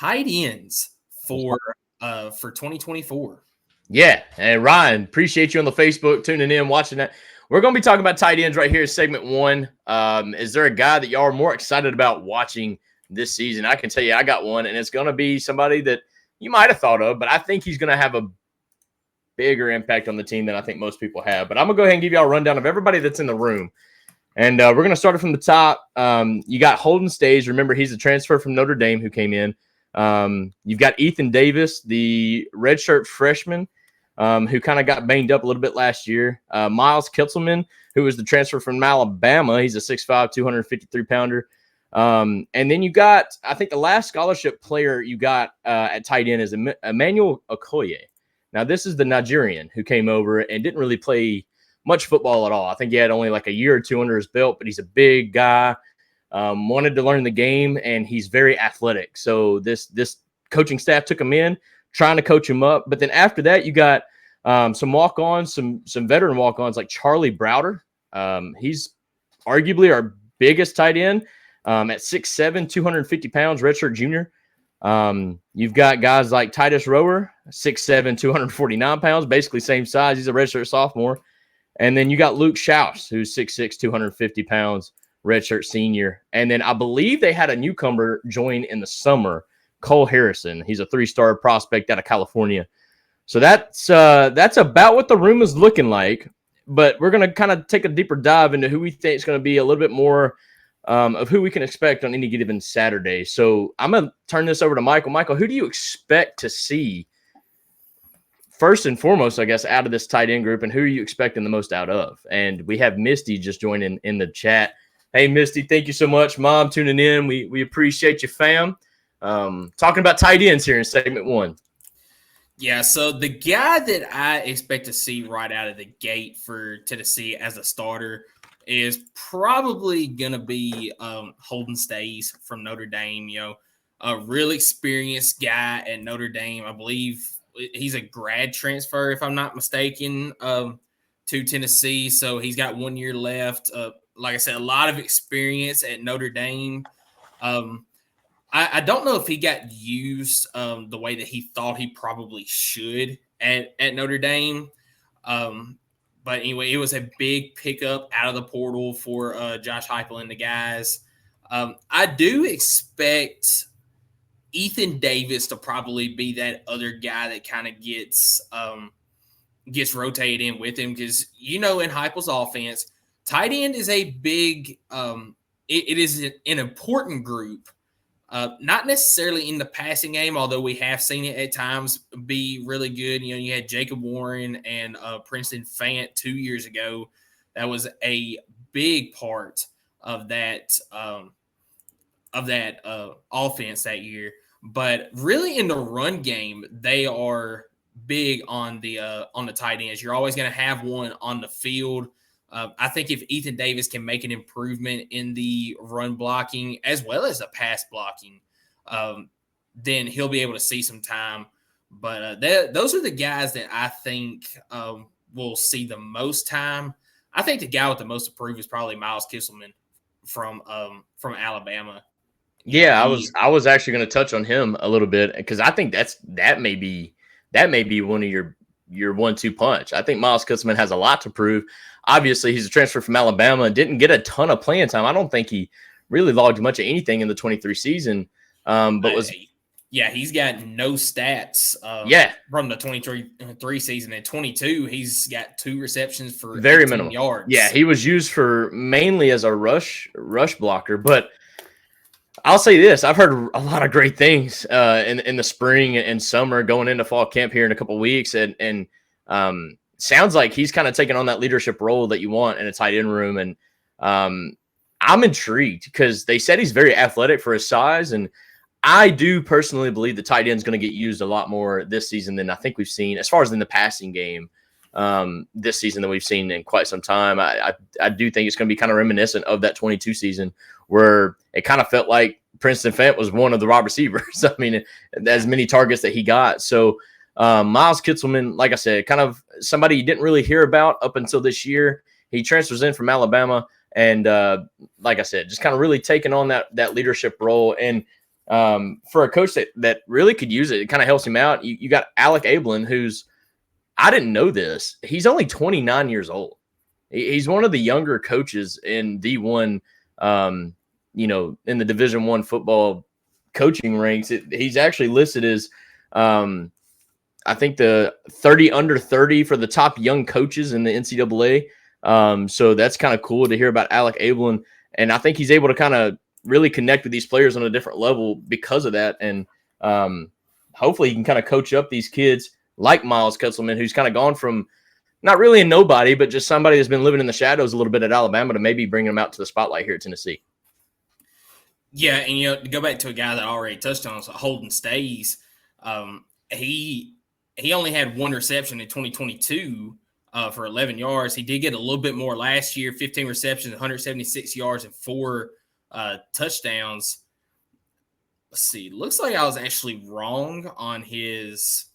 tight ends for 2024. Yeah, and Ryan, appreciate you on the Facebook tuning in, watching that. We're going to be talking about tight ends right here in segment 1. Is there a guy that y'all are more excited about watching this season? I can tell you I got one, and it's going to be somebody that you might have thought of, but I think he's going to have a bigger impact on the team than I think most people have. But I'm going to go ahead and give y'all a rundown of everybody that's in the room. And we're going to start it from the top. You got Holden Stays. Remember, he's a transfer from Notre Dame who came in. You've got Ethan Davis, the redshirt freshman, who kind of got banged up a little bit last year. Miles Kitzelman, who was the transfer from Alabama. He's a 6'5", 253-pounder. And then you got, I think the last scholarship player you got at tight end is Emmanuel Okoye. Now, this is the Nigerian who came over and didn't really play much football at all. I think he had only like a year or two under his belt, but he's a big guy, wanted to learn the game, and he's very athletic. So this coaching staff took him in, trying to coach him up. But then after that, you got some walk-ons, some veteran walk-ons like Charlie Browder. He's arguably our biggest tight end at 6'7", 250 pounds, redshirt junior. You've got guys like Titus Rower, 6'7", 249 pounds, basically same size. He's a redshirt sophomore. And then you got Luke Schaus, who's 6'6", 250 pounds, redshirt senior. And then I believe they had a newcomer join in the summer, Cole Harrison. He's a 3-star prospect out of California. So that's about what the room is looking like. But we're going to kind of take a deeper dive into who we think is going to be a little bit more of who we can expect on any given Saturday. So I'm going to turn this over to Michael. Michael, who do you expect to see first and foremost, I guess, out of this tight end group, and who are you expecting the most out of? And we have Misty just joining in the chat. Hey, Misty, thank you so much. Mom, tuning in. We appreciate you, fam. Talking about tight ends here in segment 1. Yeah, so the guy that I expect to see right out of the gate for Tennessee as a starter is probably going to be Holden Stays from Notre Dame. You know, a really experienced guy at Notre Dame. I believe he's a grad transfer, if I'm not mistaken, to Tennessee. So he's got 1 year left. Like I said, a lot of experience at Notre Dame. I don't know if he got used the way that he thought he probably should at Notre Dame. But anyway, it was a big pickup out of the portal for Josh Heupel and the guys. I do expect Ethan Davis to probably be that other guy that kind of gets rotated in with him because, you know, in Heupel's offense, tight end is a big it is an important group. Not necessarily in the passing game, although we have seen it at times be really good. You know, you had Jacob Warren and Princeton Fant 2 years ago. That was a big part of that offense that year. But really, in the run game, they are big on the tight ends. You're always going to have one on the field. I think if Ethan Davis can make an improvement in the run blocking as well as the pass blocking, then he'll be able to see some time. But those are the guys that I think will see the most time. I think the guy with the most to prove is probably Miles Kitzelman from Alabama. Yeah, I was actually going to touch on him a little bit because I think that may be one of your 1-2 punch. I think Miles Kitzelman has a lot to prove. Obviously, he's a transfer from Alabama, didn't get a ton of playing time. I don't think he really logged much of anything in the 23 season. He's got no stats from the 23 season. At 22, he's got 2 receptions for very minimal yards. Yeah, he was used for mainly as a rush blocker, but I'll say this. I've heard a lot of great things in the spring and summer going into fall camp here in a couple of weeks. And sounds like he's kind of taking on that leadership role that you want in a tight end room. And I'm intrigued because they said he's very athletic for his size. And I do personally believe the tight end is going to get used a lot more this season than I think we've seen as far as in the passing game this season than we've seen in quite some time. I do think it's going to be kind of reminiscent of that 22 season where it kind of felt like Princeton Fant was one of the wide receivers. I mean, as many targets that he got. So Miles Kitzelman, like I said, kind of somebody you didn't really hear about up until this year. He transfers in from Alabama. And like I said, just kind of really taking on that leadership role. And for a coach that really could use it, it kind of helps him out. You got Alec Ablin, who's, I didn't know this. He's only 29 years old. He's one of the younger coaches in D1, in the Division I football coaching ranks. He's actually listed as, I think, the 30 under 30 for the top young coaches in the NCAA. So that's kind of cool to hear about Alec Ablin. And I think he's able to kind of really connect with these players on a different level because of that. And hopefully he can kind of coach up these kids like Miles Kitselman, who's kind of gone from not really a nobody, but just somebody that's been living in the shadows a little bit at Alabama to maybe bring him out to the spotlight here at Tennessee. Yeah, and to go back to a guy that I already touched on, so Holden Stays, he only had one reception in 2022 for 11 yards. He did get a little bit more last year, 15 receptions, 176 yards, and 4 touchdowns. Let's see. Looks like I was actually wrong on his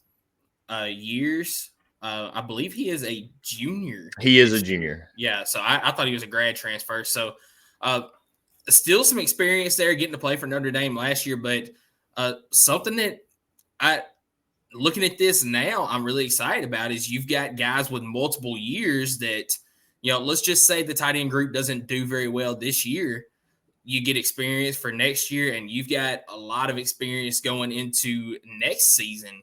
years. I believe he is a junior. He is a junior. Yeah, so I thought he was a grad transfer. So still some experience there getting to play for Notre Dame last year, but something that looking at this now, I'm really excited about is you've got guys with multiple years that, let's just say the tight end group doesn't do very well this year. You get experience for next year, and you've got a lot of experience going into next season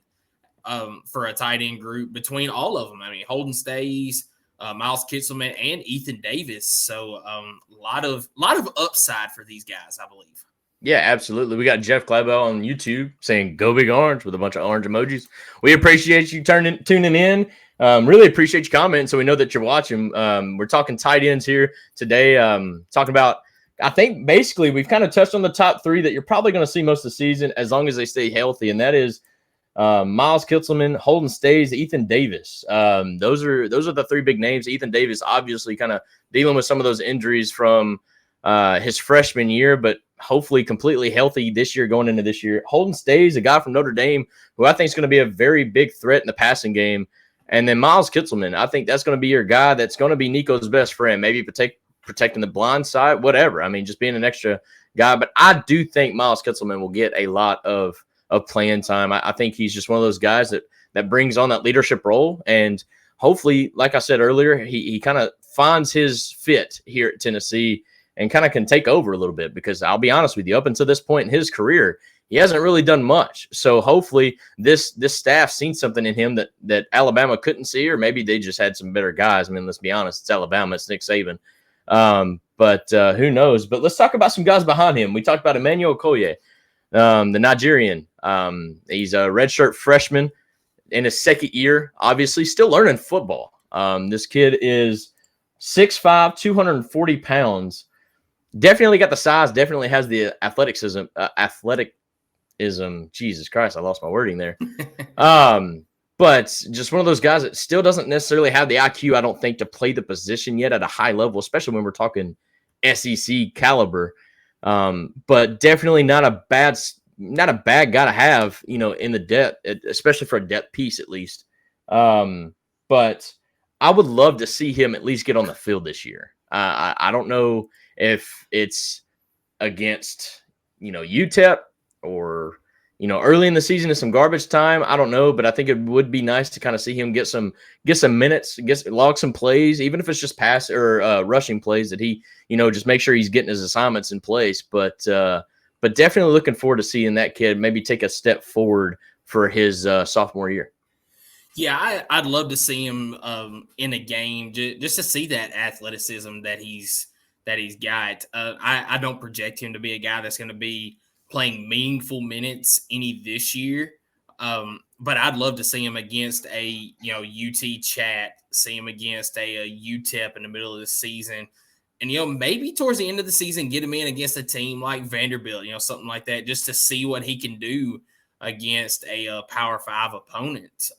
for a tight end group between all of them. I mean, Holden Stays, Miles Kitselman, and Ethan Davis. So a lot of upside for these guys, I believe. Yeah, absolutely. We got Jeff Clabell on YouTube saying "Go Big Orange" with a bunch of orange emojis. We appreciate you tuning in. Really appreciate your comments, so we know that you're watching. We're talking tight ends here today. Talking about, I think basically we've kind of touched on the top 3 that you're probably going to see most of the season as long as they stay healthy, and that is Miles Kitselman, Holden Stays, Ethan Davis. Those are the 3 big names. Ethan Davis obviously kind of dealing with some of those injuries from his freshman year, but hopefully completely healthy this year going into this year. Holden Stays, a guy from Notre Dame who I think is going to be a very big threat in the passing game. And then Miles Kitselman, I think that's going to be your guy that's going to be Nico's best friend, maybe protecting the blind side, whatever. I mean, just being an extra guy. But I do think Miles Kitselman will get a lot of playing time. I think he's just one of those guys that brings on that leadership role. And hopefully, like I said earlier, he kind of finds his fit here at Tennessee and kind of can take over a little bit, because I'll be honest with you, up until this point in his career, he hasn't really done much. So hopefully this staff seen something in him that Alabama couldn't see, or maybe they just had some better guys. I mean, let's be honest, it's Alabama, it's Nick Saban. But who knows? But let's talk about some guys behind him. We talked about Emmanuel Okoye, the Nigerian. He's a redshirt freshman in his second year, obviously still learning football. This kid is 6'5", 240 pounds. Definitely got the size, definitely has the athleticism. Jesus Christ, I lost my wording there. But just one of those guys that still doesn't necessarily have the IQ, I don't think, to play the position yet at a high level, especially when we're talking SEC caliber. But definitely not a bad guy to have, in the depth, especially for a depth piece at least. But I would love to see him at least get on the field this year. I don't know if it's against, UTEP or, early in the season is some garbage time. I don't know, but I think it would be nice to kind of see him get some minutes, log some plays, even if it's just pass or rushing plays that he, just make sure he's getting his assignments in place. But definitely looking forward to seeing that kid maybe take a step forward for his sophomore year. Yeah, I'd love to see him in a game just to see that athleticism that he's got. I don't project him to be a guy that's going to be playing meaningful minutes any this year, but I'd love to see him against a UT Chat, see him against a UTEP in the middle of the season, and maybe towards the end of the season get him in against a team like Vanderbilt, something like that, just to see what he can do against a Power 5 opponent.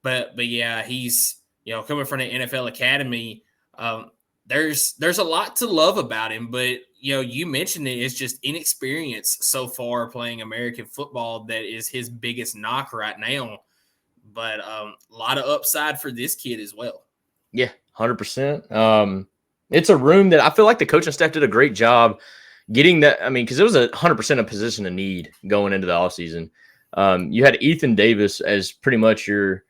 But yeah, he's coming from the NFL Academy. There's a lot to love about him, but you mentioned it's just inexperience so far playing American football that is his biggest knock right now. But a lot of upside for this kid as well. Yeah, 100%. It's a room that I feel like the coaching staff did a great job, getting that. I mean, because it was 100% a position of need going into the offseason. You had Ethan Davis as pretty much your.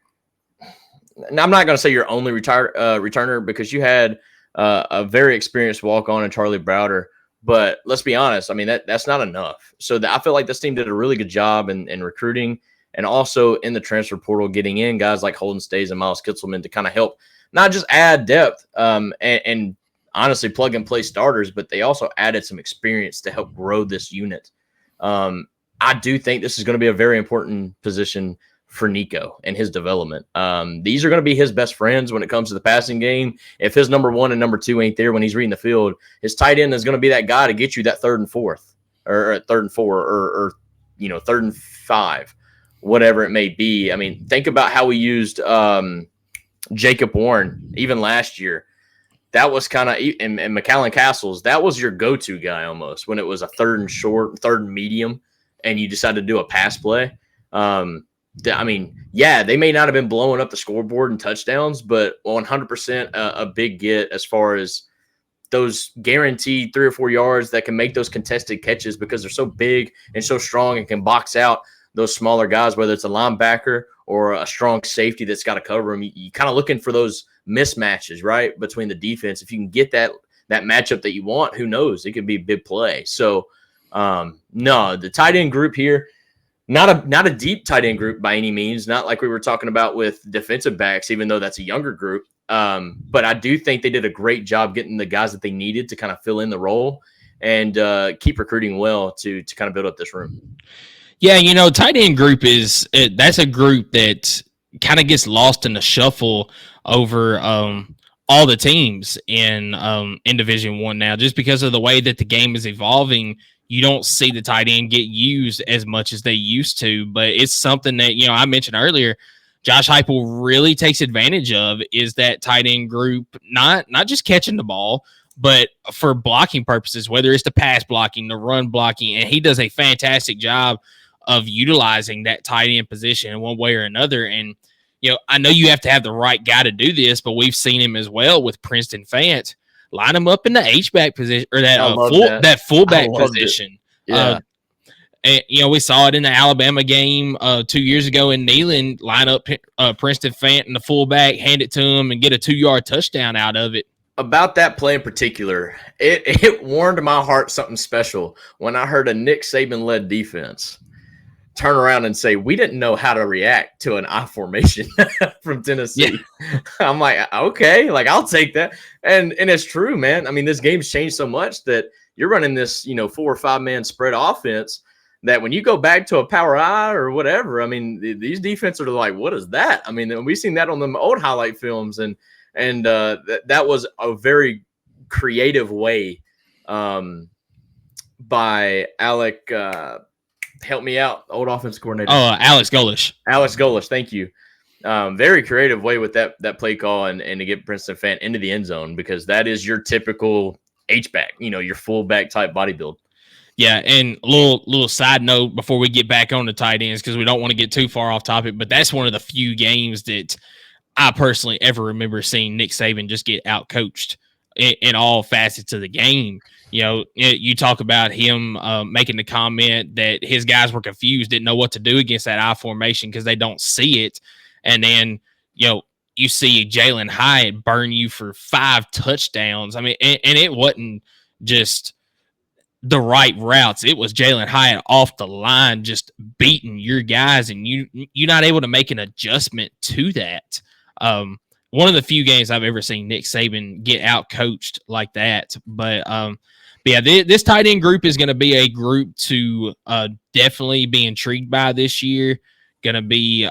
Now, I'm not going to say your only returner because you had a very experienced walk-on in Charlie Browder. But let's be honest. I mean, that's not enough. So I feel like this team did a really good job in recruiting and also in the transfer portal, getting in guys like Holden Stays and Miles Kitzelman to kind of help not just add depth and honestly plug and play starters, but they also added some experience to help grow this unit. I do think this is going to be a very important position for Nico and his development. These are going to be his best friends when it comes to the passing game. If his number 1 and number 2 ain't there when he's reading the field, his tight end is going to be that guy to get you that 3rd and 4th or 3rd and 4 or 3rd and 5, whatever it may be. I mean, think about how we used Jacob Warren even last year. That was kind of, and McAllen Castles, that was your go-to guy almost when it was a 3rd and short, 3rd and medium, and you decided to do a pass play. I mean, yeah, they may not have been blowing up the scoreboard and touchdowns, but 100% a big get as far as those guaranteed 3 or 4 yards that can make those contested catches because they're so big and so strong and can box out those smaller guys, whether it's a linebacker or a strong safety that's got to cover them. You kind of looking for those mismatches, right, between the defense. If you can get that matchup that you want, who knows? It could be a big play. So, no, the tight end group here, not a deep tight end group by any means, not like we were talking about with defensive backs, even though that's a younger group. But I do think they did a great job getting the guys that they needed to kind of fill in the role and keep recruiting well to kind of build up this room. Yeah, tight end group that's a group that kind of gets lost in the shuffle over all the teams in Division I now, just because of the way that the game is evolving. You don't see the tight end get used as much as they used to, but it's something that, I mentioned earlier, Josh Heupel really takes advantage of is that tight end group, not just catching the ball, but for blocking purposes, whether it's the pass blocking, the run blocking, and he does a fantastic job of utilizing that tight end position in one way or another. And, I know you have to have the right guy to do this, but we've seen him as well with Princeton Fant. Line him up in the H-back position or that fullback position. Yeah. And, we saw it in the Alabama game 2 years ago in Neyland. Line up Princeton Fant in the fullback, hand it to him, and get a 2-yard touchdown out of it. About that play in particular, it warmed my heart something special when I heard a Nick Saban-led defense turn around and say, we didn't know how to react to an I formation from Tennessee. Yeah. I'm like, okay, I'll take that. And it's true, man. I mean, this game's changed so much that you're running this, 4 or 5 man spread offense that when you go back to a power I or whatever, I mean, these defenses are like, what is that? I mean, we've seen that on the old highlight films and that was a very creative way by Alec, help me out, old offensive coordinator. Oh, Alex Golish. Alex Golish, thank you. Very creative way with that play call and to get Princeton Fant into the end zone because that is your typical H-back, your fullback type body build. Yeah, and a little side note before we get back on the tight ends because we don't want to get too far off topic, but that's one of the few games that I personally ever remember seeing Nick Saban just get out-coached in all facets of the game. You talk about him making the comment that his guys were confused, didn't know what to do against that I formation because they don't see it. And then, you see Jalen Hyatt burn you for 5 touchdowns. I mean, and it wasn't just the right routes. It was Jalen Hyatt off the line just beating your guys, and you're not able to make an adjustment to that. One of the few games I've ever seen Nick Saban get out-coached like that. But yeah, this tight end group is going to be a group to definitely be intrigued by this year. Going to be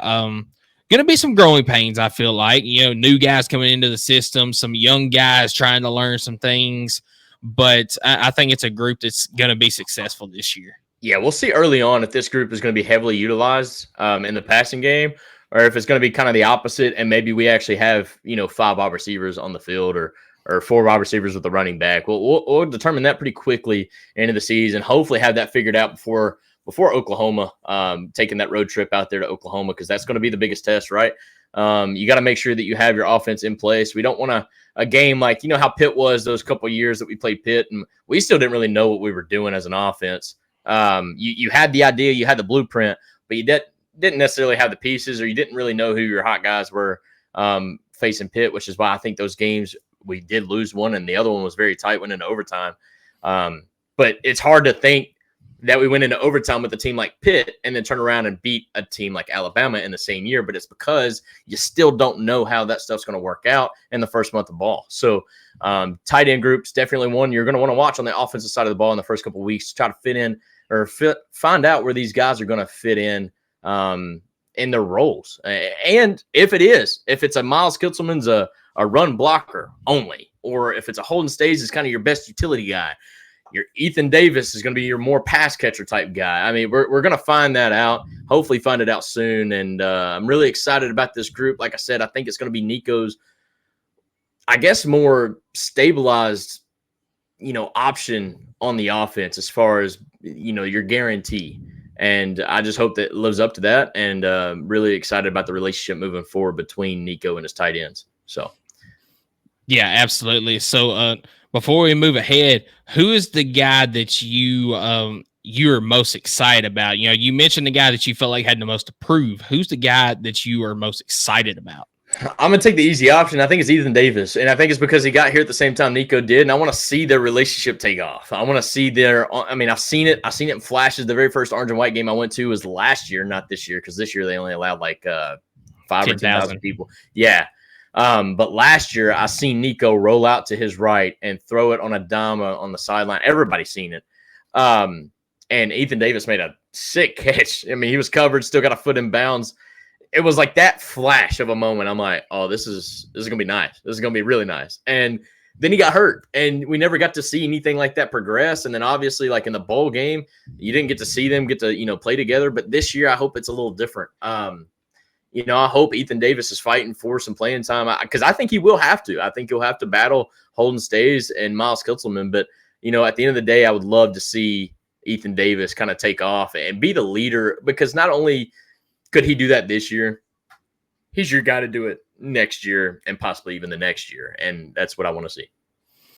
some growing pains, I feel like. New guys coming into the system, some young guys trying to learn some things. But I think it's a group that's going to be successful this year. Yeah, we'll see early on if this group is going to be heavily utilized in the passing game or if it's going to be kind of the opposite and maybe we actually have, 5 wide receivers on the field or 4 wide receivers with a running back. We'll determine that pretty quickly into the season. Hopefully have that figured out before before Oklahoma, taking that road trip out there to Oklahoma, because that's going to be the biggest test, right? You got to make sure that you have your offense in place. We don't want a game like, how Pitt was those couple of years that we played Pitt, and we still didn't really know what we were doing as an offense. You had the idea, you had the blueprint, but you didn't necessarily have the pieces, or you didn't really know who your hot guys were facing Pitt, which is why I think those games we did lose one, and the other one was very tight, went into overtime. But it's hard to think that we went into overtime with a team like Pitt and then turn around and beat a team like Alabama in the same year. But it's because you still don't know how that stuff's going to work out in the first month of ball. So tight end groups, definitely one you're going to want to watch on the offensive side of the ball in the first couple of weeks, try to fit in or find out where these guys are going to fit in their roles. And if it's a Miles Kitzelman's a run blocker only, or if it's a Holden Stays is kind of your best utility guy, your Ethan Davis is going to be your more pass catcher type guy. I mean, we're going to find that out, hopefully find it out soon. And I'm really excited about this group. Like I said, I think it's going to be Nico's, I guess, more stabilized, option on the offense as far as, your guarantee. And I just hope that it lives up to that, and really excited about the relationship moving forward between Nico and his tight ends. So. Yeah, absolutely. So before we move ahead, who is the guy that you're most excited about? You mentioned the guy that you felt like had the most to prove. Who's the guy that you are most excited about? I'm going to take the easy option. I think it's Ethan Davis, and I think it's because he got here at the same time Nico did, and I want to see their relationship take off. I want to see I've seen it in flashes. The very first orange and white game I went to was last year, not this year, because this year they only allowed like 5,000 or 10,000 people. Yeah. But last year I seen Nico roll out to his right and throw it on a dime on the sideline. Everybody's seen it. And Ethan Davis made a sick catch. I mean, he was covered, still got a foot in bounds. It was like that flash of a moment. I'm like, oh, this is going to be nice. This is going to be really nice. And then he got hurt, and we never got to see anything like that progress. And then obviously, like in the bowl game, you didn't get to see them get to, play together. But this year, I hope it's a little different. I hope Ethan Davis is fighting for some playing time, because I think he will have to. I think he'll have to battle Holden Stays and Miles Kitzelman. But, at the end of the day, I would love to see Ethan Davis kind of take off and be the leader, because not only could he do that this year, he's your guy to do it next year and possibly even the next year. And that's what I want to see.